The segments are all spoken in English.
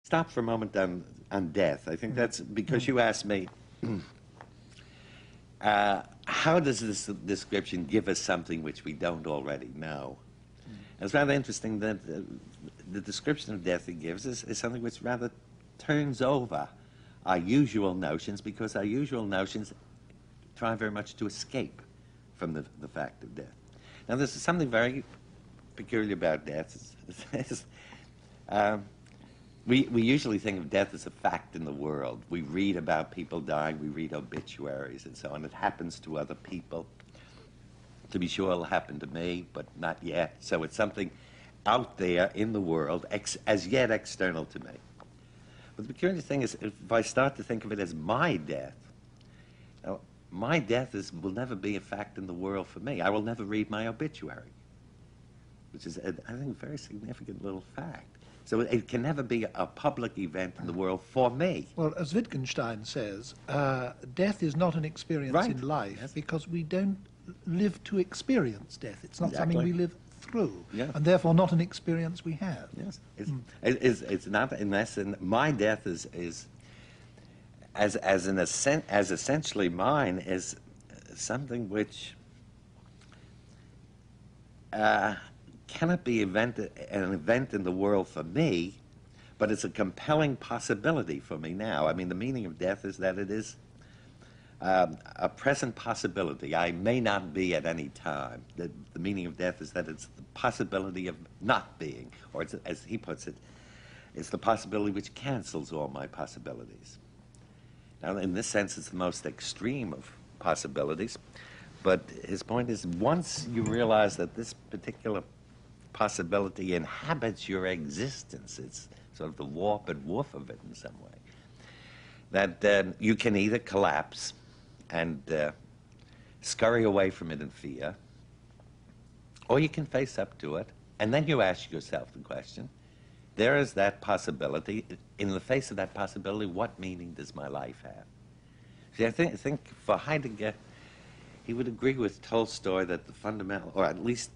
stop for a moment on death. I think that's because you asked me, how does this description give us something which we don't already know? And it's rather interesting that the description of death it gives is something which rather turns over our usual notions, because our usual notions try very much to escape from the fact of death. Now, this is something very peculiar about death. We usually think of death as a fact in the world. We read about people dying, we read obituaries and so on. It happens to other people. To be sure, it'll happen to me, but not yet. So it's something out there in the world, as yet external to me. But the peculiar thing is, if I start to think of it as my death, now, my death will never be a fact in the world for me. I will never read my obituary, which is, I think, a very significant little fact. So it can never be a public event in the world for me. Well, as Wittgenstein says, death is not an experience in life because we don't live to experience death. It's not something we live through, and therefore not an experience we have. Yes, it's not, unless my death is as essentially mine is something which cannot be an event in the world for me, but it's a compelling possibility for me now. I mean, the meaning of death is that it is a present possibility. I may not be at any time. The meaning of death is that it's the possibility of not being, or it's, as he puts it, it's the possibility which cancels all my possibilities. Now, in this sense, it's the most extreme of possibilities, but his point is, once you realize that this particular possibility inhabits your existence, it's sort of the warp and woof of it in some way, that you can either collapse and scurry away from it in fear, or you can face up to it, and then you ask yourself the question, there is that possibility. In the face of that possibility, what meaning does my life have? See, I think for Heidegger, he would agree with Tolstoy that the fundamental, or at least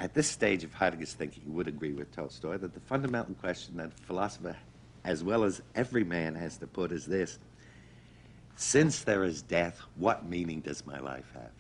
at this stage of Heidegger's thinking, he would agree with Tolstoy that the fundamental question that a philosopher, as well as every man, has to put is this: since there is death, what meaning does my life have?